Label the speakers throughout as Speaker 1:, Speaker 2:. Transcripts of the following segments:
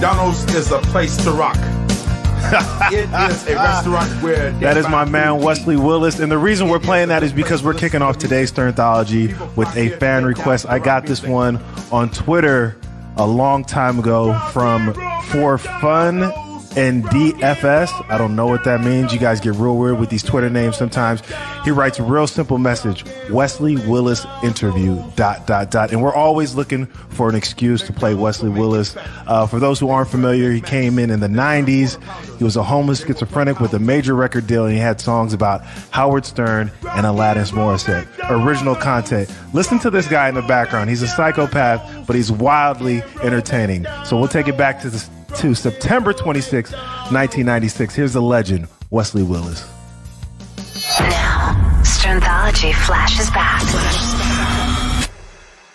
Speaker 1: McDonald's is a place to rock. It is a restaurant where...
Speaker 2: That is my man, Wesley Willis. And the reason we're playing that is because we're kicking off today's Sternthology with a fan request. I got this one on Twitter a long time ago from For Fun and DFS. I don't know what that means. You guys get real weird with these Twitter names sometimes. He writes a real simple message: Wesley Willis interview, ... And we're always looking for an excuse to play Wesley Willis. For those who aren't familiar, he came in the 90s. He was a homeless schizophrenic with a major record deal, and he had songs about Howard Stern and Alanis Morissette. Original content. Listen to this guy in the background. He's a psychopath, but he's wildly entertaining. So we'll take it back to September 26, 1996. Here's the legend, Wesley Willis.
Speaker 3: Now, Sternthology flashes back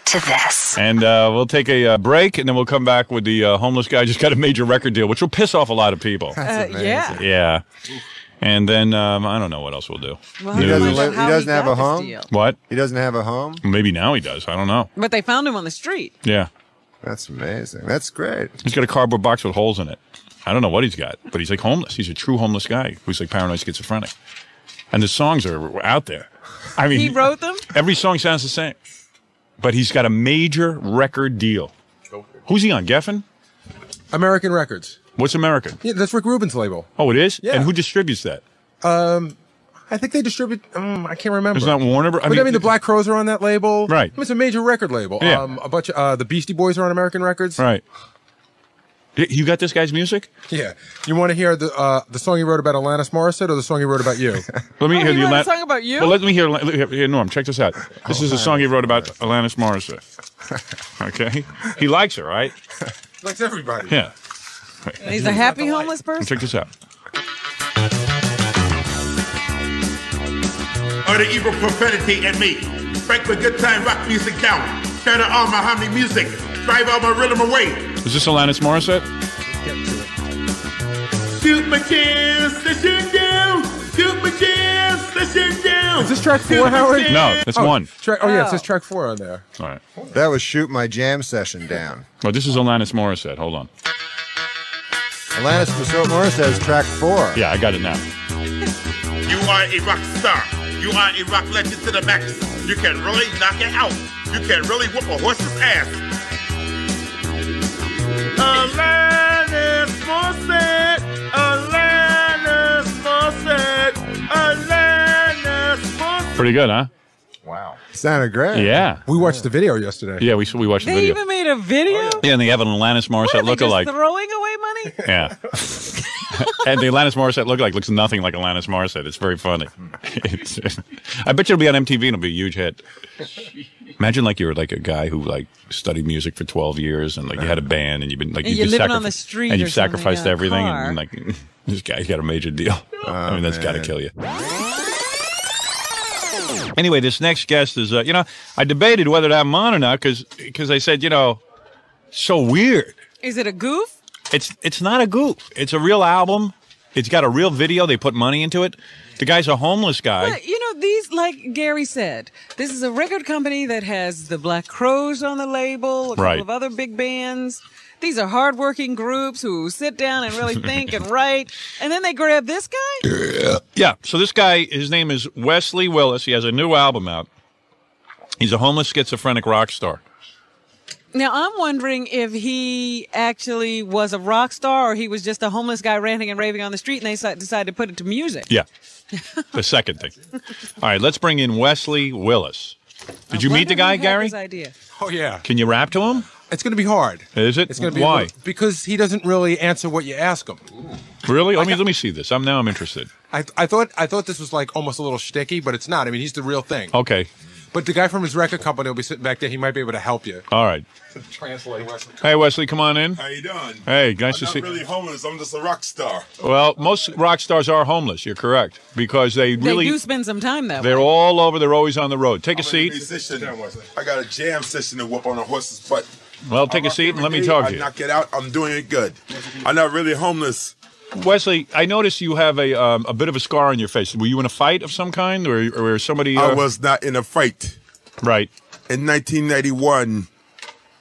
Speaker 3: to this.
Speaker 4: And we'll take a break, and then we'll come back with the homeless guy just got a major record deal, which will piss off a lot of people.
Speaker 5: Yeah.
Speaker 4: Yeah. And then, I don't know what else we'll do.
Speaker 5: Well,
Speaker 6: he doesn't have a home?
Speaker 4: What?
Speaker 6: He doesn't have a home?
Speaker 4: Maybe now he does. I don't know.
Speaker 5: But they found him on the street.
Speaker 4: Yeah.
Speaker 6: That's amazing. That's great.
Speaker 4: He's got a cardboard box with holes in it. I don't know what he's got, but he's like homeless. He's a true homeless guy who's like paranoid schizophrenic. And the songs are out there. I mean,
Speaker 5: he wrote them?
Speaker 4: Every song sounds the same. But he's got a major record deal. Who's he on, Geffen?
Speaker 7: American Records.
Speaker 4: What's American?
Speaker 7: Yeah, that's Rick Rubin's label.
Speaker 4: Oh, it is?
Speaker 7: Yeah.
Speaker 4: And who distributes that?
Speaker 7: I think they distribute. I can't remember.
Speaker 4: It's not Warner.
Speaker 7: I mean, the Black Crowes are on that label.
Speaker 4: Right.
Speaker 7: It's a major record label.
Speaker 4: Yeah.
Speaker 7: A bunch of the Beastie Boys are on American Records.
Speaker 4: Right. You got this guy's music?
Speaker 7: Yeah. You want to hear the song he wrote about Alanis Morissette or the song he wrote about you?
Speaker 4: Let me hear
Speaker 5: he
Speaker 4: the
Speaker 5: wrote a song about you?
Speaker 4: Well, let me hear Norm. Check this out. This is a song he wrote about Alanis Morissette. Okay. He likes her, right?
Speaker 7: Likes everybody.
Speaker 4: Yeah.
Speaker 5: He's a happy homeless person?
Speaker 4: Check this out.
Speaker 1: Or the evil profanity in me. Break the good time rock music down. Turn it on my harmony music. Drive all my rhythm away.
Speaker 4: Is this Alanis Morissette?
Speaker 1: Shoot my chance, listen down. Shoot my chance, listen down.
Speaker 7: Is this track 4, Howard?
Speaker 4: No, that's one.
Speaker 7: Yeah, it says track 4 on there.
Speaker 4: All right.
Speaker 6: That was Shoot My Jam Session Down.
Speaker 4: Well, this is Alanis Morissette. Hold on.
Speaker 6: Alanis Morissette is track 4.
Speaker 4: Yeah, I got it now.
Speaker 1: You are a rock star. You are a rock legend to the max. You can really knock it out. You can really whoop a horse's ass. Alanis Morissette, Alanis Morissette, Alanis Morissette.
Speaker 4: Pretty good, huh?
Speaker 6: Wow. Sounded great.
Speaker 4: Yeah.
Speaker 7: We watched the video yesterday.
Speaker 4: Yeah, we watched the
Speaker 5: They
Speaker 4: video.
Speaker 5: even made a video?
Speaker 4: Yeah, and they have an Alanis Morissette
Speaker 5: What, are they
Speaker 4: lookalike.
Speaker 5: just throwing away money?
Speaker 4: Yeah. And the Alanis Morissette lookalike looks nothing like Alanis Morissette. It's very funny. I bet you it'll be on MTV and it'll be a huge hit. Imagine like you're like a guy who like studied music for 12 years and like you had a band and you've been like
Speaker 5: And you're living on the street
Speaker 4: and
Speaker 5: or
Speaker 4: you've
Speaker 5: something,
Speaker 4: sacrificed
Speaker 5: in a
Speaker 4: everything
Speaker 5: car.
Speaker 4: and like this guy's got a major deal. I mean that's got to kill you. Anyway, this next guest is I debated whether to have him on or not because I said so weird.
Speaker 5: Is it a goof?
Speaker 4: It's not a goof. It's a real album. It's got a real video. They put money into it. The guy's a homeless guy.
Speaker 5: But, these, like Gary said, this is a record company that has the Black Crowes on the label, a couple of other big bands. These are hardworking groups who sit down and really think and write. And then they grab this guy?
Speaker 4: Yeah. So this guy, his name is Wesley Willis. He has a new album out. He's a homeless schizophrenic rock star.
Speaker 5: Now, I'm wondering if he actually was a rock star or he was just a homeless guy ranting and raving on the street and they decided to put it to music.
Speaker 4: Yeah. The second thing. All right, let's bring in Wesley Willis. Did you meet the guy, Gary?
Speaker 5: His idea.
Speaker 7: Oh, yeah.
Speaker 4: Can you rap to him?
Speaker 7: It's going to be hard.
Speaker 4: Is it?
Speaker 7: It's going to be
Speaker 4: Why?
Speaker 7: Because he doesn't really answer what you ask him.
Speaker 4: Really? Let me see this. I'm interested.
Speaker 7: I thought this was like almost a little shticky, but it's not. I mean, he's the real thing.
Speaker 4: Okay.
Speaker 7: But the guy from his record company will be sitting back there. He might be able to help you.
Speaker 4: All right.
Speaker 7: Translate Wesley.
Speaker 4: Hey, Wesley, come on in.
Speaker 1: How you doing?
Speaker 4: Hey, nice to see you.
Speaker 1: I'm not really homeless. I'm just a rock star.
Speaker 4: Well, most rock stars are homeless. You're correct. Because they really...
Speaker 5: They do spend some time that way.
Speaker 4: They're all over. They're always on the road. Take a seat.
Speaker 1: Musician. I got a jam session to whoop on a horse's butt.
Speaker 4: Well, take a seat and let me talk to you.
Speaker 1: I knock it out. I'm doing it good. I'm not really homeless.
Speaker 4: Wesley, I noticed you have a bit of a scar on your face. Were you in a fight of some kind, or somebody?
Speaker 1: I was not in a fight.
Speaker 4: Right.
Speaker 1: In 1991,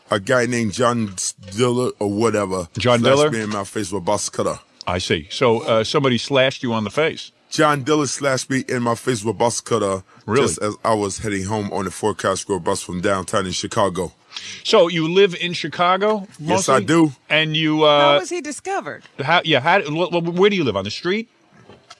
Speaker 8: a guy named John Diller or whatever.
Speaker 4: John
Speaker 8: slashed
Speaker 4: Diller?
Speaker 8: me in my face with a bus cutter.
Speaker 4: I see. So somebody slashed you on the face.
Speaker 8: John Diller slashed me in my face with a bus cutter.
Speaker 4: Really?
Speaker 8: Just as I was heading home on the Forecast Road bus from downtown in Chicago.
Speaker 4: So you live in Chicago? Mostly?
Speaker 8: Yes, I do.
Speaker 4: And you?
Speaker 5: How was he discovered?
Speaker 4: Where do you live? On the street?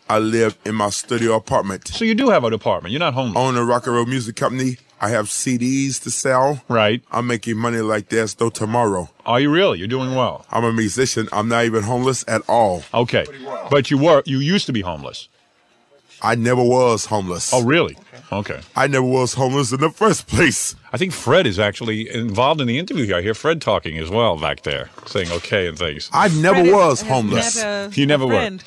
Speaker 8: I live in my studio apartment.
Speaker 4: So you do have an apartment. You're not homeless.
Speaker 8: Own a rock and roll music company. I have CDs to sell.
Speaker 4: Right.
Speaker 8: I'm making money like there's no tomorrow.
Speaker 4: Are you really? You're doing well.
Speaker 8: I'm a musician. I'm not even homeless at all.
Speaker 4: Okay. But you used to be homeless.
Speaker 8: I never was homeless.
Speaker 4: Oh, really? Okay.
Speaker 8: I never was homeless in the first place.
Speaker 4: I think Fred is actually involved in the interview here. I hear Fred talking as well back there, saying okay and things.
Speaker 8: I never was homeless.
Speaker 4: You never were.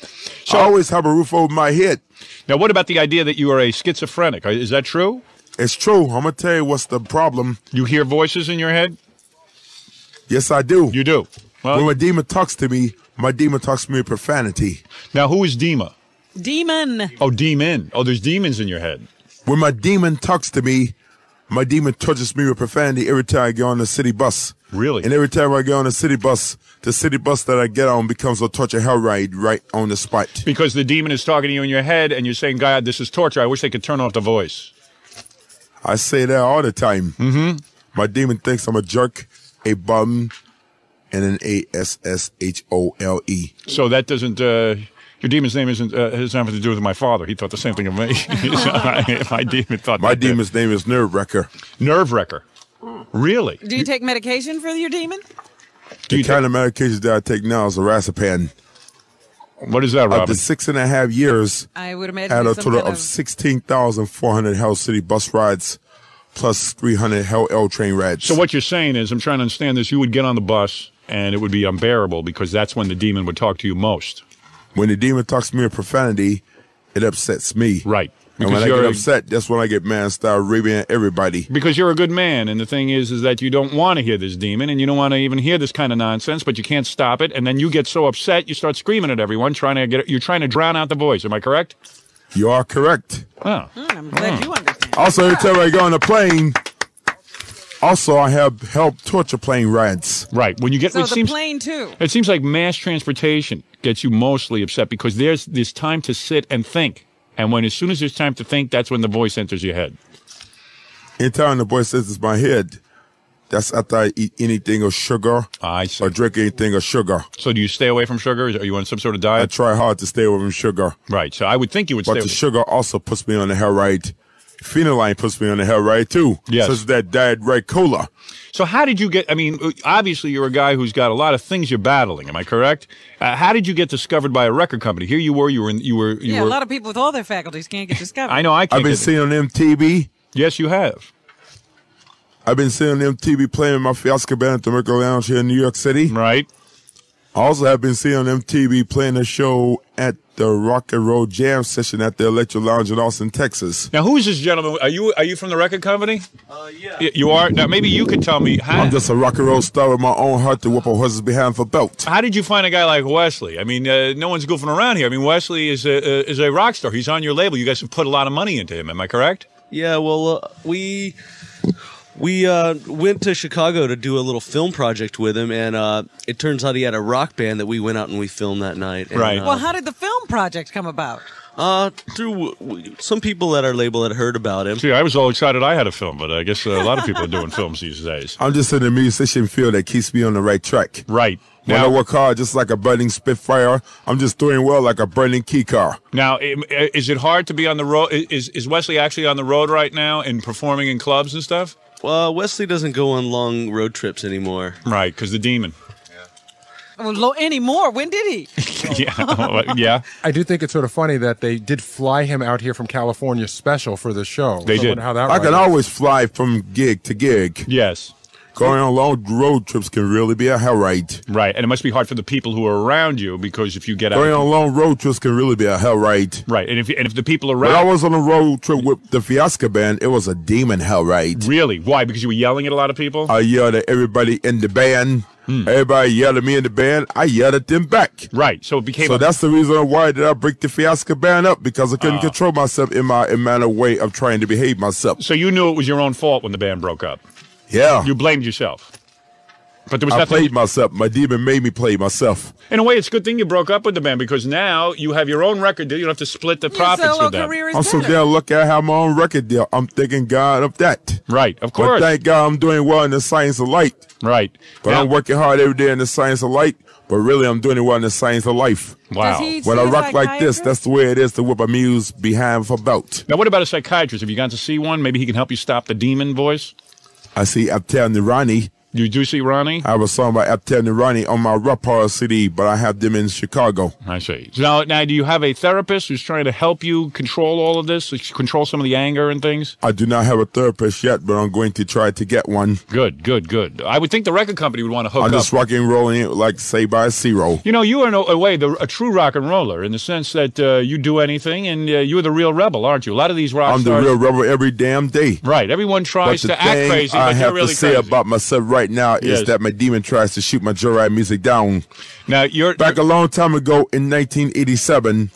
Speaker 8: So I always have a roof over my head.
Speaker 4: Now, what about the idea that you are a schizophrenic? Is that true?
Speaker 8: It's true. I'm going to tell you what's the problem.
Speaker 4: You hear voices in your head?
Speaker 8: Yes, I do.
Speaker 4: You do? Well,
Speaker 8: when my demon talks to me, my demon talks to me with profanity.
Speaker 4: Now, who is Dima?
Speaker 5: Demon.
Speaker 4: Oh, demon. Oh, there's demons in your head.
Speaker 8: When my demon talks to me, my demon tortures me with profanity every time I get on the city bus.
Speaker 4: Really?
Speaker 8: And every time I get on the city bus that I get on becomes a torture hell ride right on the spot.
Speaker 4: Because the demon is talking to you in your head and you're saying, God, this is torture. I wish they could turn off the voice.
Speaker 8: I say that all the time.
Speaker 4: Mm-hmm.
Speaker 8: My demon thinks I'm a jerk, a bum, and an ASSHOLE.
Speaker 4: So that doesn't... your demon's name has nothing to do with my father. He thought the same thing of me. My demon thought.
Speaker 8: My demon's name is Nerve Wrecker.
Speaker 4: Nerve Wrecker. Really?
Speaker 5: Do you take medication for your demon?
Speaker 8: The kind of medication that I take now is a Razapam.
Speaker 4: What is that, Robin?
Speaker 8: After 6.5 years,
Speaker 5: I would imagine
Speaker 8: had a total of 16,400 Hell City bus rides, plus 300 Hell L train rides.
Speaker 4: So what you're saying is, I'm trying to understand this. You would get on the bus, and it would be unbearable because that's when the demon would talk to you most.
Speaker 8: When the demon talks to me with profanity, it upsets me.
Speaker 4: Right.
Speaker 8: And when I get upset, that's when I get mad and start raving at everybody.
Speaker 4: Because you're a good man, and the thing is that you don't want to hear this demon, and you don't want to even hear this kind of nonsense, but you can't stop it, and then you get so upset, you start screaming at everyone, you're trying to drown out the voice. Am I correct?
Speaker 8: You are correct.
Speaker 4: Oh.
Speaker 5: I'm glad you understand.
Speaker 8: Also, every time I go on a plane, also I have helped torture plane rides.
Speaker 4: Right. When you get
Speaker 5: plane too.
Speaker 4: It seems like mass transportation gets you mostly upset because there's this time to sit and think. And as soon as there's time to think, that's when the voice enters your head. Anytime
Speaker 8: the voice enters my head, that's after I eat anything of sugar or drink anything of sugar.
Speaker 4: So do you stay away from sugar? Are you on some sort of diet?
Speaker 8: I try hard to stay away from sugar.
Speaker 4: Right. So I would think you would stay away.
Speaker 8: But the sugar also puts me on the hell ride. Phenyline puts me on the hell ride too.
Speaker 4: Yes.
Speaker 8: Such as that Diet Right Cola.
Speaker 4: So how did you get, obviously you're a guy who's got a lot of things you're battling, am I correct? How did you get discovered by a record company? Here you were.
Speaker 5: A lot of people with all their faculties can't get discovered.
Speaker 4: I know, I can't.
Speaker 8: I've been seen on MTV.
Speaker 4: Yes, you have.
Speaker 8: I've been seen on MTV playing in my fiasco band at the Mercury Lounge here in New York City.
Speaker 4: Right.
Speaker 8: I also have been seen on MTV playing a show at the Rock and Roll Jam session at the Electro Lounge in Austin, Texas.
Speaker 4: Now, who is this gentleman? Are you from the record company? Yeah. You are? Now, maybe you could tell me.
Speaker 8: I'm just a rock and roll star with my own heart to whip a horse's behind for belt.
Speaker 4: How did you find a guy like Wesley? No one's goofing around here. Wesley is a rock star. He's on your label. You guys have put a lot of money into him. Am I correct?
Speaker 9: Yeah, well, we went to Chicago to do a little film project with him, and it turns out he had a rock band that we went out and we filmed that night. And,
Speaker 4: right.
Speaker 5: Well, how did the film project come about?
Speaker 9: Through some people at our label had heard about him.
Speaker 4: See, I was all excited I had a film, but I guess a lot of people are doing films these days.
Speaker 8: I'm just in the musician field that keeps me on the right track.
Speaker 4: Right.
Speaker 8: When I work hard, just like a burning Spitfire, I'm just doing well like a burning key car.
Speaker 4: Now, is it hard to be on the road? Is Wesley actually on the road right now and performing in clubs and stuff?
Speaker 9: Wesley doesn't go on long road trips anymore.
Speaker 4: Right, because the demon.
Speaker 5: Well, anymore? When did he?
Speaker 4: Yeah.
Speaker 7: I do think it's sort of funny that they did fly him out here from California special for the show.
Speaker 4: They did.
Speaker 7: How that
Speaker 8: I can always fly from gig to gig.
Speaker 4: Yes.
Speaker 8: Going on long road trips can really be a hell ride.
Speaker 4: Right, and it must be hard for the people who are around you because if you get out...
Speaker 8: Going on long road trips can really be a hell ride.
Speaker 4: Right, and if the people around...
Speaker 8: When I was on a road trip with the Fiasco Band, it was a demon hell ride.
Speaker 4: Really? Why? Because you were yelling at a lot of people?
Speaker 8: I yelled at everybody in the band. Everybody yelled at me in the band. I yelled at them back.
Speaker 4: Right, so it became...
Speaker 8: So that's the reason why did I break the Fiasco Band up, because I couldn't control myself in my way of trying to behave myself.
Speaker 4: So you knew it was your own fault when the band broke up?
Speaker 8: Yeah.
Speaker 4: You blamed yourself? But there was
Speaker 8: I
Speaker 4: nothing.
Speaker 8: played myself. My demon made me play myself.
Speaker 4: In a way, it's a good thing you broke up with the band because now you have your own record deal. You don't have to split the profits with them.
Speaker 8: I'm so damn lucky I have my own record deal. I'm thanking God of that.
Speaker 4: Right, of course.
Speaker 8: But thank God I'm doing well in the science of light.
Speaker 4: Right.
Speaker 8: But I'm working hard every day in the science of light. But really, I'm doing well in the science of life.
Speaker 4: Wow.
Speaker 8: When I rock like this, that's the way it is to whip a muse behind for belt.
Speaker 4: Now, what about a psychiatrist? Have you gone to see one? Maybe he can help you stop the demon voice?
Speaker 8: I see Abtel Nirani.
Speaker 4: You do see Ronnie?
Speaker 8: I have a song by Abtel Nirani on my Rap Horror CD, but I have them in Chicago.
Speaker 4: I see. So now, do you have a therapist who's trying to help you control all of this, control some of the anger and things?
Speaker 8: I do not have a therapist yet, but I'm going to try to get one.
Speaker 4: Good, good, good. I would think the record company would want to hook up.
Speaker 8: I'm just rock and rolling it like Say by Zero.
Speaker 4: You know, you are in a way a true rock and roller in the sense that you do anything, and you're the real rebel, aren't you? A lot of these rock
Speaker 8: I'm
Speaker 4: stars.
Speaker 8: the real rebel every damn day.
Speaker 4: Right. Everyone tries to act crazy,
Speaker 8: but
Speaker 4: you're really crazy.
Speaker 8: I have to say about myself right now is that my demon tries to shoot my joyride music down.
Speaker 4: Now
Speaker 8: back a long time ago in 1987,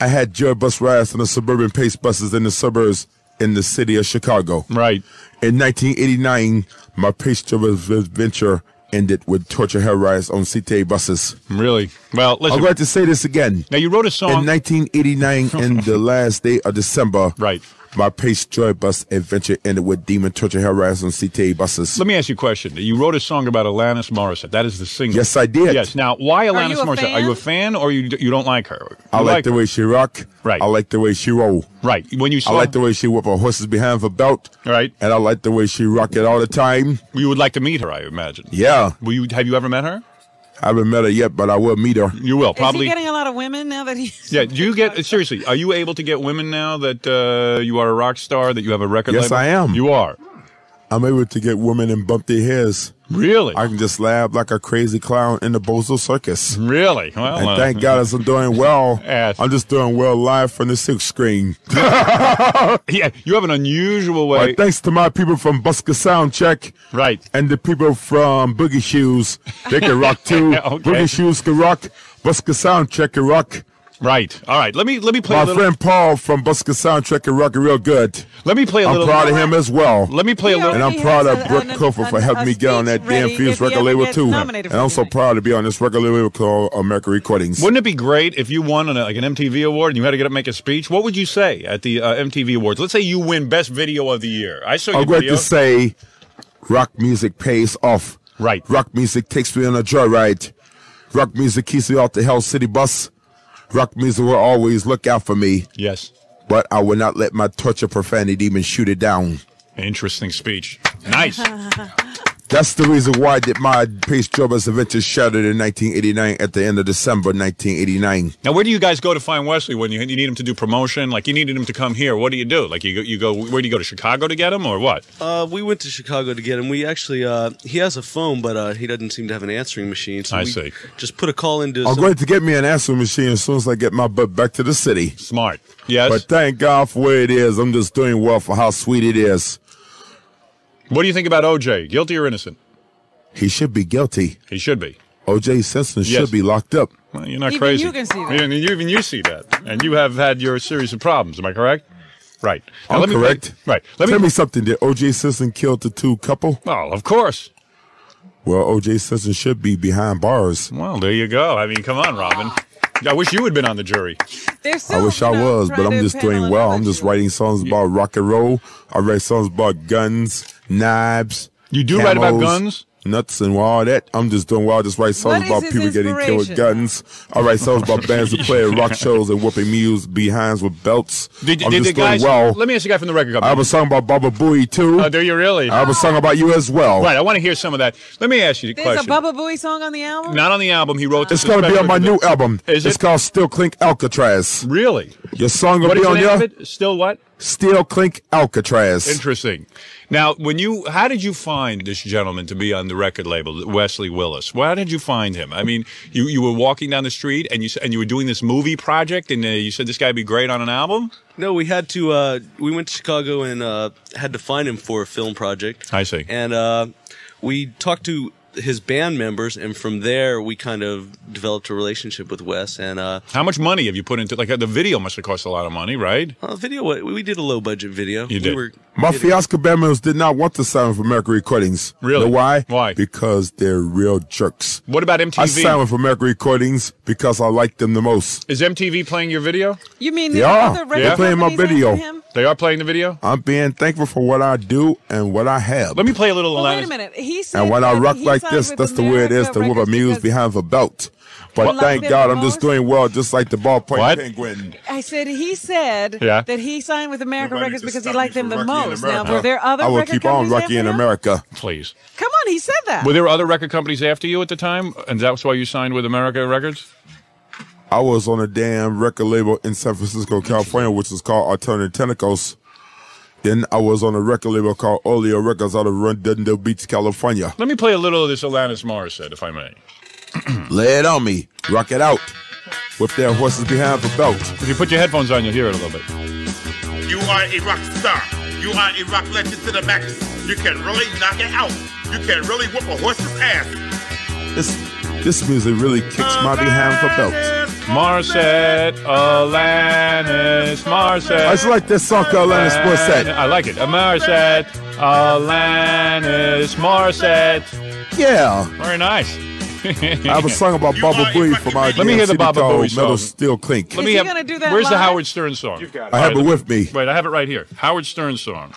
Speaker 8: I had joy bus rides on the suburban pace buses in the suburbs in the city of Chicago.
Speaker 4: Right.
Speaker 8: In 1989, my pace driver's adventure ended with torture hell rides on CTA buses.
Speaker 4: Really? Well, listen.
Speaker 8: I'm going to say this again.
Speaker 4: Now, you wrote a song.
Speaker 8: In 1989, in the last day of December.
Speaker 4: Right.
Speaker 8: My Pace Joy Bus adventure ended with demon torture hell rides on CTA buses.
Speaker 4: Let me ask you a question. You wrote a song about Alanis Morissette. That is the singer.
Speaker 8: Yes, I did.
Speaker 4: Yes. Now, why Alanis Morissette?
Speaker 5: Fan?
Speaker 4: Are you a fan or you don't like her?
Speaker 8: I like the way she rock.
Speaker 4: Right.
Speaker 8: I like the way she roll.
Speaker 4: Right. When you saw,
Speaker 8: I like the way she whip her horses behind her belt.
Speaker 4: Right.
Speaker 8: And I like the way she rock it all the time.
Speaker 4: You would like to meet her, I imagine.
Speaker 8: Yeah.
Speaker 4: Have you ever met her?
Speaker 8: I haven't met her yet, but I will meet her.
Speaker 4: You will, probably.
Speaker 5: Is he getting a lot of women now that he's...
Speaker 4: Yeah, do you get... Seriously, are you able to get women now that you are a rock star, that you have a record label?
Speaker 8: Yes, I am.
Speaker 4: You are?
Speaker 8: I'm able to get women and bump their heads.
Speaker 4: Really?
Speaker 8: I can just laugh like a crazy clown in the Bozo Circus.
Speaker 4: Really? Well,
Speaker 8: and thank God as I'm doing well. I'm just doing well live from the silk screen.
Speaker 4: Yeah, you have an unusual way.
Speaker 8: Well, thanks to my people from Busker Soundcheck.
Speaker 4: Right.
Speaker 8: And the people from Boogie Shoes. They can rock too.
Speaker 4: Okay.
Speaker 8: Boogie Shoes can rock. Busker Soundcheck can rock.
Speaker 4: Right. All right. Let me play
Speaker 8: my
Speaker 4: a little.
Speaker 8: friend Paul from Busker Soundcheck can rock it real good.
Speaker 4: Let me play a little.
Speaker 8: I'm proud of him as well.
Speaker 4: Let me play a little.
Speaker 8: And I'm proud of Brooke Kofer for helping me get on that damn Fuse record label too. And I'm so proud to be on this record label called American Recordings.
Speaker 4: Wouldn't it be great if you won an MTV award and you had to get up and make a speech? What would you say at the MTV Awards? Let's say you win Best Video of the Year. I saw your
Speaker 8: I'm going
Speaker 4: video.
Speaker 8: to say rock music pays off.
Speaker 4: Right.
Speaker 8: Rock music takes me on a joyride. Rock music keeps me off the Hell City bus. Rock music will always look out for me.
Speaker 4: Yes.
Speaker 8: But I will not let my torture profanity demon shoot it down.
Speaker 4: Interesting speech. Nice.
Speaker 8: That's the reason why my Pace Jobbers adventure shattered in 1989 at the end of December 1989.
Speaker 4: Now, where do you guys go to find Wesley when you need him to do promotion? Like, you needed him to come here. What do you do? Like, you go. Where do you go to Chicago to get him, or what?
Speaker 9: We went to Chicago to get him. We actually, he has a phone, but he doesn't seem to have an answering machine. So
Speaker 4: I
Speaker 9: we
Speaker 4: see.
Speaker 9: Just put a call into.
Speaker 8: I'm going to get me an answering machine as soon as I get my butt back to the city.
Speaker 4: Smart. Yes.
Speaker 8: But thank God for where it is. I'm just doing well for how sweet it is.
Speaker 4: What do you think about OJ? Guilty or innocent?
Speaker 8: He should be guilty.
Speaker 4: He should be.
Speaker 8: O.J. Simpson should be locked up.
Speaker 4: Well, you're not
Speaker 5: Even
Speaker 4: crazy.
Speaker 5: you can see that.
Speaker 4: Even you see that. And you have had your series of problems. Am I correct? Right. Now,
Speaker 8: I'm correct.
Speaker 4: Right.
Speaker 8: Tell me something. Did O.J. Simpson kill the two couple?
Speaker 4: Oh, of course.
Speaker 8: Well, O.J. Simpson should be behind bars.
Speaker 4: Well, there you go. I mean, come on, Robin. I wish you had been on the jury.
Speaker 8: I wish I was, but I'm just doing well. I'm just writing songs about rock and roll. I write songs about guns, knives.
Speaker 4: You do write about guns?
Speaker 8: Nuts and all that. I'm just doing well. I just write songs about people getting killed with guns. I write songs about bands that play at rock shows and whooping mules behinds with belts.
Speaker 4: Did the guys? Let me ask you a guy from the record company.
Speaker 8: I have a song about Baba Booey too.
Speaker 4: Oh, do you really?
Speaker 8: I have a song about you as well.
Speaker 4: Right. I want to hear some of that. Let me ask you a question.
Speaker 5: There's a Baba Booey song on the album?
Speaker 4: Not on the album. He wrote this.
Speaker 8: It's going to be on my new album.
Speaker 4: Is
Speaker 8: it's called Still Clink Alcatraz.
Speaker 4: Really?
Speaker 8: Your song will
Speaker 4: What
Speaker 8: be
Speaker 4: is
Speaker 8: on
Speaker 4: the name
Speaker 8: there?
Speaker 4: of it? Still what?
Speaker 8: Still Clink Alcatraz.
Speaker 4: Interesting. Now, how did you find this gentleman to be on the record label, Wesley Willis? How did you find him? I mean, you were walking down the street and you were doing this movie project, and you said this guy would be great on an album?
Speaker 9: No, we had to. We went to Chicago and had to find him for a film project.
Speaker 4: I see.
Speaker 9: And we talked to his band members, and from there we kind of developed a relationship with Wes. And
Speaker 4: how much money have you put into? Like the video must have cost a lot of money, right?
Speaker 9: Video, we did a low budget video.
Speaker 4: You did.
Speaker 8: My Fiasco band members did not want to sign with America Recordings.
Speaker 4: Really?
Speaker 8: You know why?
Speaker 4: Why?
Speaker 8: Because they're real jerks.
Speaker 4: What about MTV?
Speaker 8: I signed with America Recordings because I like them the most.
Speaker 4: Is MTV playing your video?
Speaker 5: You mean there are other record
Speaker 8: they're playing my
Speaker 5: companies
Speaker 8: video.
Speaker 5: after him?
Speaker 4: They are playing the video?
Speaker 8: I'm being thankful for what I do and what I have.
Speaker 4: Let me play a little.
Speaker 5: Well, wait a minute. He said
Speaker 8: and when I
Speaker 5: that
Speaker 8: rock
Speaker 5: he
Speaker 8: like
Speaker 5: signed
Speaker 8: this,
Speaker 5: with
Speaker 8: that's the way it is to whip a muse behind the belt. But thank God I'm just doing well, just like the ballpoint penguin.
Speaker 5: I said he said that he signed with America Records because he liked them the most. Now, were there other
Speaker 8: I will
Speaker 5: record
Speaker 8: keep on
Speaker 5: companies
Speaker 8: rocking in
Speaker 5: after him?
Speaker 8: America.
Speaker 4: Please.
Speaker 5: Come on, he said that.
Speaker 4: Were there other record companies after you at the time? And that's why you signed with America Records?
Speaker 8: I was on a damn record label in San Francisco, California, which is called Alternative Tentacles. Then I was on a record label called Oleo Records out of Redondo Beach, California.
Speaker 4: Let me play a little of this Alanis Morissette, if I may.
Speaker 8: Lay it on me. Rock it out. With their horses behind the belt.
Speaker 4: If you put your headphones on, you'll hear it a little bit.
Speaker 1: You are a rock star. You are a rock legend to the max. You can really knock it out. You can really whoop a horse's ass.
Speaker 8: This music really kicks my behind the belt.
Speaker 4: Morissette, Alanis Morissette.
Speaker 8: I just like this song called Alanis Morissette.
Speaker 4: I like it. Morissette, Alanis Morissette.
Speaker 8: Yeah.
Speaker 4: Very nice.
Speaker 8: I have a song about Baba Booey from our
Speaker 4: Let me hear the Baba Booey song.
Speaker 8: Metal Steel Clink.
Speaker 5: Is he going to do that
Speaker 4: Where's
Speaker 5: live?
Speaker 4: the Howard Stern song?
Speaker 8: I have it with me.
Speaker 4: Wait, I have it right here. Howard Stern song.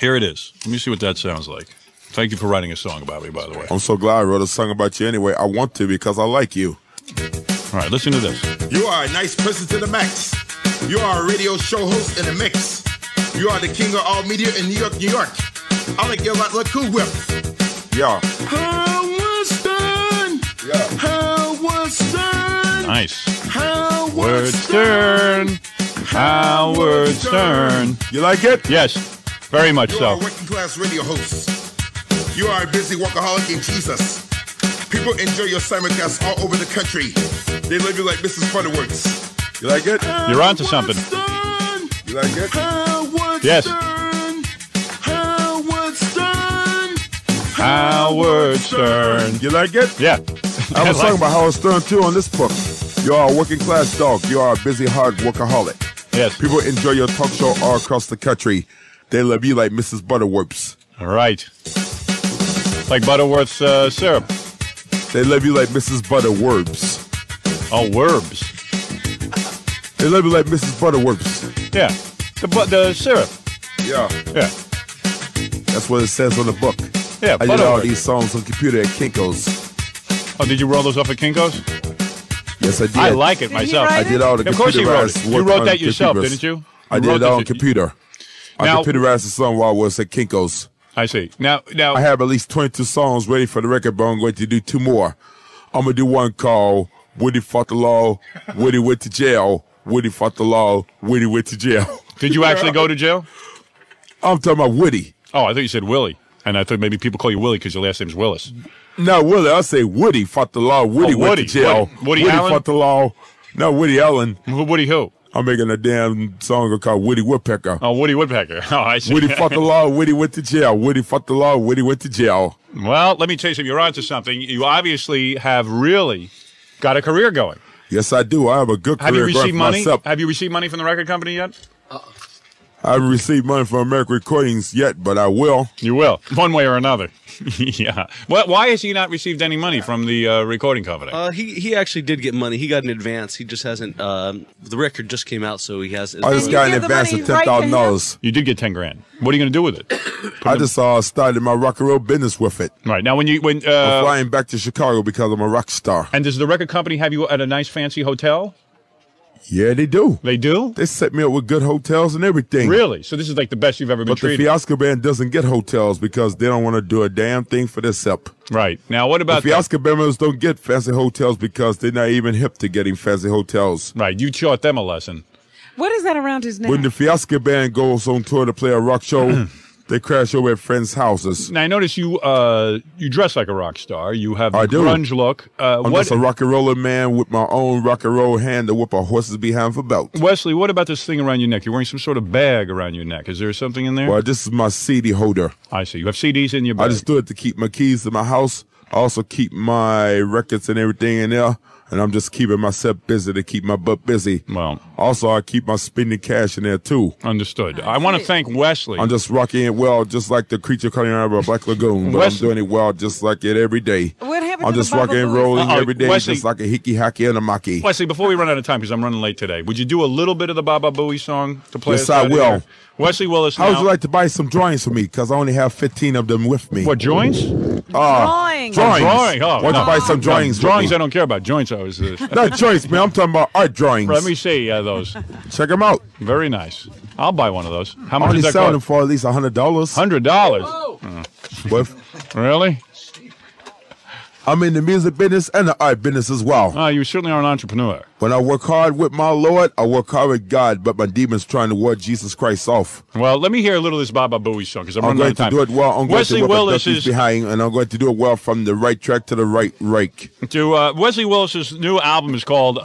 Speaker 4: Here it is. Let me see what that sounds like. Thank you for writing a song about me, by the way.
Speaker 8: I'm so glad I wrote a song about you anyway. I want to because I like you.
Speaker 4: All right, listen to this.
Speaker 1: You are a nice person to the max. You are a radio show host in the mix. You are the king of all media in New York, New York. I like your lot of cool whip.
Speaker 8: Yeah.
Speaker 1: Howard Stern.
Speaker 8: Yeah.
Speaker 1: Howard Stern.
Speaker 4: Nice.
Speaker 1: Howard
Speaker 4: Stern. Howard Stern.
Speaker 8: You like it?
Speaker 4: Yes, very much
Speaker 1: You
Speaker 4: so.
Speaker 1: are a working class radio host. You are a busy workaholic in Jesus. People enjoy your simulcasts all over the country. They love you like Mrs. Butterworks.
Speaker 8: You like it?
Speaker 4: You're on to something.
Speaker 8: You like it?
Speaker 4: Yes. Howard Stern.
Speaker 8: You like it?
Speaker 4: Yeah.
Speaker 8: I was talking about Howard Stern too on this book. You are a working class dog. You are a busy, hard workaholic.
Speaker 4: Yes.
Speaker 8: People enjoy your talk show all across the country. They love you like Mrs. Butterworth's.
Speaker 4: All right. Like Butterworth's syrup.
Speaker 8: They love you like Mrs. Butterworth's.
Speaker 4: Oh, Werbs.
Speaker 8: They love you like Mrs. Butterworth's.
Speaker 4: Yeah. The syrup.
Speaker 8: Yeah.
Speaker 4: Yeah.
Speaker 8: That's what it says on the book.
Speaker 4: Yeah,
Speaker 8: I did all
Speaker 4: Butterworth.
Speaker 8: these songs on computer at Kinko's.
Speaker 4: Oh, did you roll those off at Kinko's?
Speaker 8: Yes, I did.
Speaker 4: I like it myself.
Speaker 8: I did all the
Speaker 4: Of course
Speaker 8: computer
Speaker 4: you wrote
Speaker 8: writers
Speaker 4: it. You
Speaker 8: work
Speaker 4: wrote
Speaker 8: on
Speaker 4: that yourself,
Speaker 8: computers.
Speaker 4: didn't you?
Speaker 8: I
Speaker 4: You
Speaker 8: did
Speaker 4: wrote
Speaker 8: it all on
Speaker 4: this-
Speaker 8: computer. I
Speaker 4: Now-
Speaker 8: computerized the song while I was at Kinko's.
Speaker 4: I see. Now,
Speaker 8: I have at least 22 songs ready for the record, but I'm going to do 2 more. I'm going to do one called Woody Fought the Law, Woody Went to Jail, Woody Fought the Law, Woody Went to Jail.
Speaker 4: did you actually go to jail?
Speaker 8: I'm talking about Woody.
Speaker 4: Oh, I thought you said Willie. And I thought maybe people call you Willie because your last name's Willis.
Speaker 8: No, Willie, I say Woody fought the law, Woody went
Speaker 4: Woody.
Speaker 8: to jail.
Speaker 4: Woody Allen?
Speaker 8: fought the law. No, Woody Allen.
Speaker 4: Woody who?
Speaker 8: I'm making a damn song called Woody Woodpecker.
Speaker 4: Oh, Woody Woodpecker. Oh, I see.
Speaker 8: Woody fought the law, Woody went to jail. Woody fought the law, Woody went to jail.
Speaker 4: Well, let me tell you something. You're onto something. You obviously have really got a career going.
Speaker 8: Yes, I do. I have a good
Speaker 4: Have you
Speaker 8: career going
Speaker 4: received
Speaker 8: for
Speaker 4: money?
Speaker 8: myself.
Speaker 4: Have you received money from the record company yet?
Speaker 8: I haven't received money from American Recordings yet, but I will.
Speaker 4: You will, one way or another. Yeah. Well, why has he not received any money from the recording company?
Speaker 9: He actually did get money. He got an advance. He just hasn't. The record just came out, so he has.
Speaker 8: I just got an advance of $10,000.
Speaker 4: You did get $10,000. What are you going to do with it?
Speaker 8: I just started my rock and roll business with it.
Speaker 4: Right now, when
Speaker 8: I'm flying back to Chicago because I'm a rock star.
Speaker 4: And does the record company have you at a nice fancy hotel?
Speaker 8: Yeah, they do.
Speaker 4: They do?
Speaker 8: They set me up with good hotels and everything.
Speaker 4: Really? So this is like the best you've ever been
Speaker 8: But the
Speaker 4: treated?
Speaker 8: Fiasco Band doesn't get hotels because they don't want to do a damn thing for this help.
Speaker 4: Right. Now, what about
Speaker 8: the Fiasco Band members don't get fancy hotels because they're not even hip to getting fancy hotels.
Speaker 4: Right. You taught them a lesson.
Speaker 5: What is that around his neck?
Speaker 8: When the Fiasco Band goes on tour to play a rock show, They crash over at friends' houses.
Speaker 4: Now I notice you dress like a rock star. You have a
Speaker 8: I do.
Speaker 4: grunge look.
Speaker 8: I'm just a rock and roller man with my own rock and roll hand to whip our horses behind for belt.
Speaker 4: Wesley, what about this thing around your neck? You're wearing some sort of bag around your neck. Is there something in there?
Speaker 8: Well, this is my CD holder.
Speaker 4: I see. You have CDs in your bag.
Speaker 8: I just do it to keep my keys to my house. I also keep my records and everything in there. And I'm just keeping myself busy to keep my butt busy.
Speaker 4: Well,
Speaker 8: also, I keep my spending cash in there, too.
Speaker 4: Understood. I want to thank Wesley.
Speaker 8: I'm just rocking it well, just like the creature coming out of a black lagoon. But I'm doing it well, just like it every day.
Speaker 5: What happened
Speaker 8: I'm
Speaker 5: to
Speaker 8: just
Speaker 5: the
Speaker 8: rocking and rolling every day,
Speaker 4: Wesley,
Speaker 8: just like a hickey, hacky, and a maki.
Speaker 4: Wesley, before we run out of time, because I'm running late today, would you do a little bit of the Baba Booey song to play?
Speaker 8: Yes,
Speaker 4: us
Speaker 8: I
Speaker 4: out of
Speaker 8: will.
Speaker 4: here? Wesley Willis.
Speaker 8: How would you like to buy some drawings for me? Because I only have 15 of them with me.
Speaker 4: What, joints?
Speaker 5: Drawings.
Speaker 4: Drawing. Oh,
Speaker 8: Want to buy some drawings?
Speaker 4: Drawings I don't care about. Joints I was...
Speaker 8: Not joints, man. I'm talking about art drawings.
Speaker 4: Let me see those.
Speaker 8: Check them out.
Speaker 4: Very nice. I'll buy one of those. How much
Speaker 8: Only
Speaker 4: is that
Speaker 8: selling them
Speaker 4: cost?
Speaker 8: for at least $100.
Speaker 4: $100?
Speaker 8: With
Speaker 4: Really?
Speaker 8: I'm in the music business and the art business as well.
Speaker 4: You certainly are an entrepreneur.
Speaker 8: When I work hard with my Lord, I work hard with God, but my demons trying to ward Jesus Christ off.
Speaker 4: Well, let me hear a little of this Baba Booey song, because I'm
Speaker 8: going
Speaker 4: running out
Speaker 8: to
Speaker 4: of time.
Speaker 8: do it well. I'm
Speaker 4: Wesley
Speaker 8: going to
Speaker 4: Willis is
Speaker 8: behind, and I'm going to do it well from the right track to the right rake.
Speaker 4: Wesley Willis's new album is called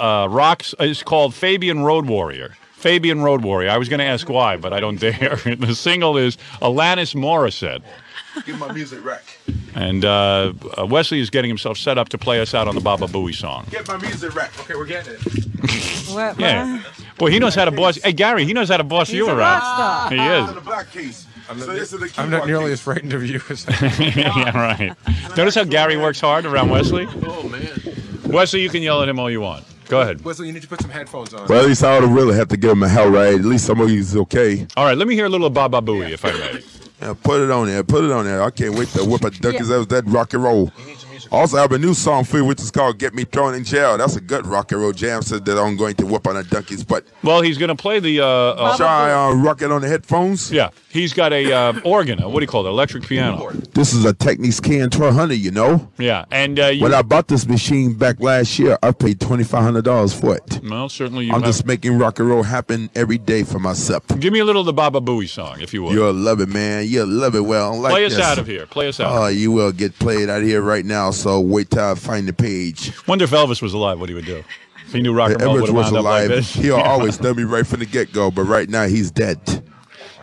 Speaker 4: It's called Fabian Road Warrior. Fabian Road Warrior. I was going to ask why, but I don't dare. The single is Alanis Morissette.
Speaker 8: Give my music rack.
Speaker 4: And Wesley is getting himself set up to play us out on the Baba Booey song.
Speaker 8: Get my music rack.
Speaker 7: Okay, we're getting it.
Speaker 5: What?
Speaker 4: Yeah. Boy, he knows how to boss. Hey, Gary, he knows how to boss you
Speaker 5: a
Speaker 4: around.
Speaker 5: rock star.
Speaker 4: He is.
Speaker 8: The black case.
Speaker 7: I'm not nearly as frightened of you as
Speaker 4: Yeah, right. Notice how Gary works hard around Wesley?
Speaker 7: Oh, man.
Speaker 4: Wesley, you can yell at him all you want. Go ahead.
Speaker 7: Wesley, you need to put some headphones on.
Speaker 8: Well, at least I would really have to give him a hell right. At least some of he's okay.
Speaker 4: All right, let me hear a little of Baba Booey, if I may.
Speaker 8: Yeah, put it on there. Put it on there. I can't wait to whip a duck because that was that rock and roll. Also, I have a new song for you, which is called Get Me Thrown in Jail. That's a good rock and roll jam, so that I'm going to whip on a donkey's butt.
Speaker 4: Well, he's going to play the...
Speaker 8: Try rock it on the headphones?
Speaker 4: Yeah. He's got a organ, what do you call it, electric piano.
Speaker 8: This is a Technics Can-1200, you know?
Speaker 4: Yeah, and...
Speaker 8: when I bought this machine back last year, I paid $2,500 for it.
Speaker 4: Well, certainly
Speaker 8: I'm just making rock and roll happen every day for myself.
Speaker 4: Give me a little of the Baba Booey song, if you would.
Speaker 8: You'll love it, man. You'll love it. Well, like
Speaker 4: Play us
Speaker 8: this.
Speaker 4: out of here. Play us out.
Speaker 8: Oh, you will get played out here right now, so wait till I find the page.
Speaker 4: Wonder if Elvis was alive, what he would do. If he knew rock and roll would
Speaker 8: Everett
Speaker 4: have
Speaker 8: was
Speaker 4: wound up like
Speaker 8: alive.
Speaker 4: this.
Speaker 8: He'll always tell me right from the get-go, but right now he's dead.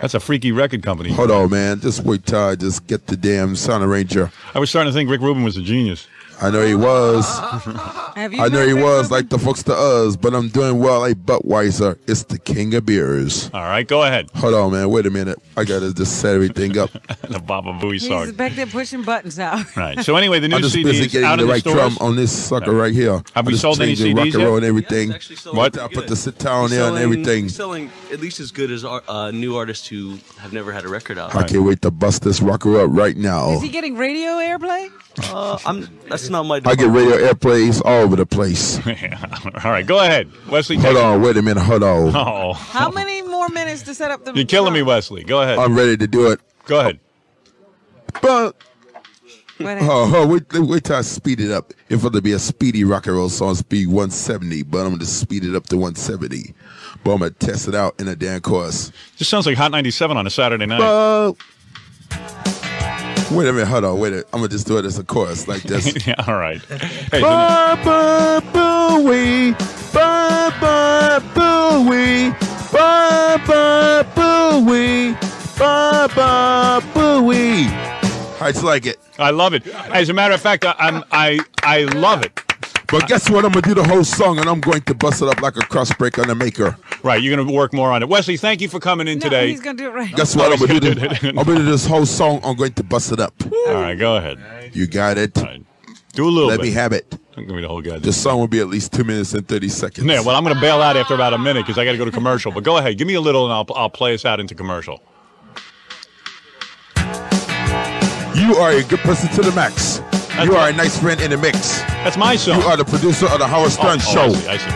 Speaker 4: That's a freaky record company.
Speaker 8: Hold on, man. Just wait till I just get the damn sound arranger.
Speaker 4: I was starting to think Rick Rubin was a genius.
Speaker 8: I know he was.
Speaker 5: Have you
Speaker 8: I know
Speaker 5: met
Speaker 8: he
Speaker 5: Rick
Speaker 8: was
Speaker 5: Rubin?
Speaker 8: like the folks to us, but I'm doing well like Budweiser. It's the king of beers.
Speaker 4: All right, go ahead.
Speaker 8: Hold on, man. Wait a minute. I got to just set everything up.
Speaker 4: The Baba Booey song.
Speaker 5: He's back there pushing buttons out.
Speaker 4: Right. So anyway, the new
Speaker 8: I'm just
Speaker 4: CD
Speaker 8: busy
Speaker 4: is
Speaker 8: getting
Speaker 4: out
Speaker 8: the
Speaker 4: in the
Speaker 8: right
Speaker 4: stores.
Speaker 8: drum on this sucker right here.
Speaker 4: Have we
Speaker 8: I just
Speaker 4: sold any
Speaker 8: changed the rock
Speaker 4: CDs
Speaker 8: and roll
Speaker 4: yet?
Speaker 8: and everything.
Speaker 9: Yeah, it's actually selling
Speaker 4: What?
Speaker 8: I
Speaker 9: pretty
Speaker 8: put
Speaker 9: good.
Speaker 8: the sit down there and everything.
Speaker 9: Selling at least as good as new artists who have never had a record out.
Speaker 8: I can't wait to bust this rocker up right now.
Speaker 5: Is he getting radio airplay?
Speaker 9: That's not my.
Speaker 8: I get radio airplays all over the place.
Speaker 4: All right, go ahead. Wesley,
Speaker 8: Hold on, wait a minute, hold on.
Speaker 4: Oh.
Speaker 5: How many more minutes to set up the...
Speaker 4: You're killing me, Wesley. Go ahead.
Speaker 8: I'm ready to do it.
Speaker 4: Go ahead.
Speaker 8: But
Speaker 5: What happened?
Speaker 8: wait till I speed it up. If it'll be a speedy rock and roll song, speed 170, but I'm going to speed it up to 170. But I'm going to test it out in a damn course.
Speaker 4: Just sounds like Hot 97 on a Saturday night.
Speaker 8: Wait a minute, hold on, wait a minute. I'm going to just do it as a chorus like this.
Speaker 4: Yeah, all right. Hey,
Speaker 8: Baba Booey, Baba Booey, Baba Booey, Baba Booey. How'd you like it?
Speaker 4: I love it. As a matter of fact, I love it.
Speaker 8: But guess what? I'm going to do the whole song, and I'm going to bust it up like a cross break on the maker.
Speaker 4: Right, you're going to work more on it. Wesley, thank you for coming in
Speaker 5: No,
Speaker 4: today.
Speaker 5: he's going to do it right.
Speaker 8: Guess what? I'm going to do
Speaker 4: it.
Speaker 8: I'm going to do this whole song. I'm going to bust it up.
Speaker 4: All right, go ahead.
Speaker 8: You got it?
Speaker 4: All right. Do a little
Speaker 8: Let
Speaker 4: bit.
Speaker 8: me have it.
Speaker 4: Don't give me the whole guy.
Speaker 8: The song will be at least 2 minutes and 30 seconds.
Speaker 4: Yeah, well, I'm going to bail out after about a minute because I got to go to commercial. But go ahead. Give me a little, and I'll play us out into commercial.
Speaker 8: You are a good person to the max. You are a nice friend in the mix.
Speaker 4: That's my song.
Speaker 8: You are the producer of the Howard Stern Show.
Speaker 4: I see.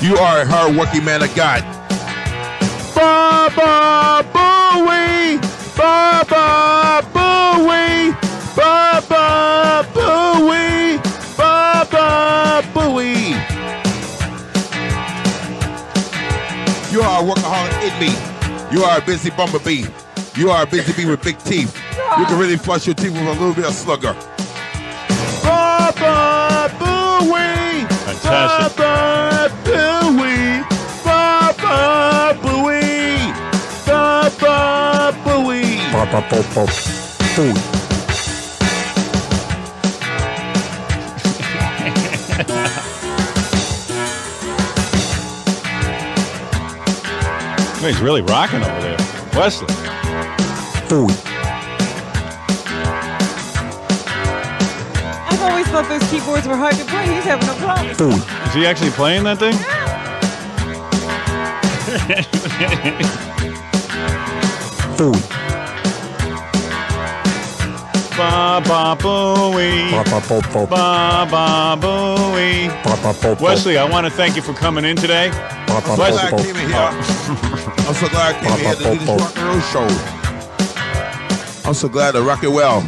Speaker 8: You are a hard-working man of God. Baba Booey, Baba Booey, Baba Booey, Baba Booey. You are a workaholic in me. You are a busy bumblebee. You are a busy bee with big teeth. You can really flush your teeth with a little bit of slugger.
Speaker 2: Baba Booey.
Speaker 4: Fantastic.
Speaker 2: Baba Booey. Baba Booey. Baba Booey.
Speaker 6: Baba Booey.
Speaker 4: He's really rocking over there. Wesley.
Speaker 5: I've always thought those keyboards were hard to play. He's having no problem.
Speaker 4: Is he actually playing that thing? Baba Booey. Baba Booey. Wesley, I want to thank you for coming in today.
Speaker 8: I'm so glad I came in here. I'm so glad I came in here to do this rock and roll show. I'm so glad to rock it well.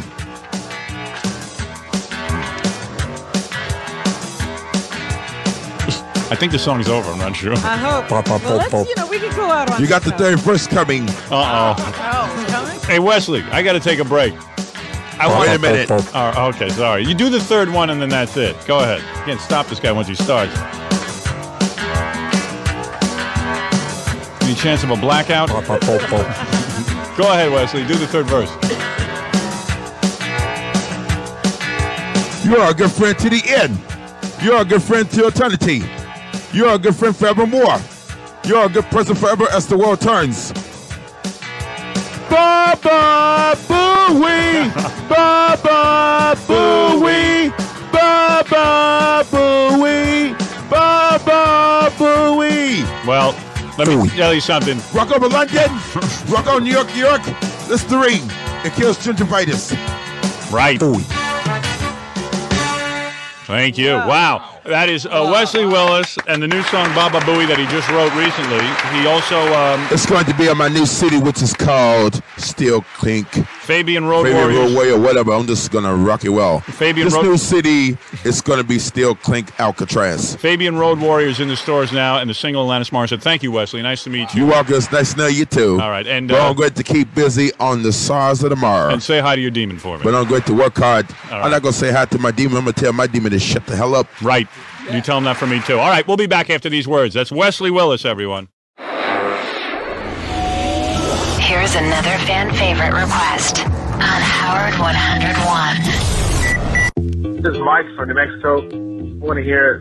Speaker 4: I think the song's over. I'm not sure.
Speaker 5: I hope. Well, let's, we can go out on
Speaker 8: You got the third verse coming.
Speaker 4: Uh-oh.
Speaker 5: Oh, coming?
Speaker 4: Hey, Wesley, I got to take a break.
Speaker 8: Wait a minute.
Speaker 4: Oh, okay, sorry. You do the third one, and then that's it. Go ahead. You can't stop this guy once he starts. Any chance of a blackout? Go ahead, Wesley. Do the third verse.
Speaker 8: You are a good friend to the end. You are a good friend to eternity. You are a good friend forevermore. You are a good person forever as the world turns.
Speaker 2: Baba Booey. Baba Booey. Baba Booey. Baba Booey.
Speaker 4: Well, let me tell you something.
Speaker 8: Rock over London. Rock on New York, New York. Listerine. It kills gingivitis.
Speaker 4: Right. Thank you. Wow. That is Wesley Willis and the new song Baba Booey that he just wrote recently. He also...
Speaker 8: it's going to be on my new CD, which is called Steel Clink.
Speaker 4: Fabian Road Warriors.
Speaker 8: Road whatever. I'm just going to rock it well.
Speaker 4: This
Speaker 8: new CD is going to be Steel Clink Alcatraz.
Speaker 4: Fabian Road Warriors in the stores now, and the single Alanis Morissette. Thank you, Wesley. Nice to meet you.
Speaker 8: You're welcome. It's nice to know you, too.
Speaker 4: All right. And
Speaker 8: I'm going to keep busy on the SARS of tomorrow.
Speaker 4: And say hi to your demon for me.
Speaker 8: But I'm going to work hard.
Speaker 4: Right.
Speaker 8: I'm not going to say hi to my demon. I'm going to tell my demon to shut the hell up.
Speaker 4: Right. You tell him that from me, too. All right, we'll be back after these words. That's Wesley Willis, everyone.
Speaker 3: Here's another fan favorite request on Howard 101.
Speaker 10: This is Mike from New Mexico. I want to hear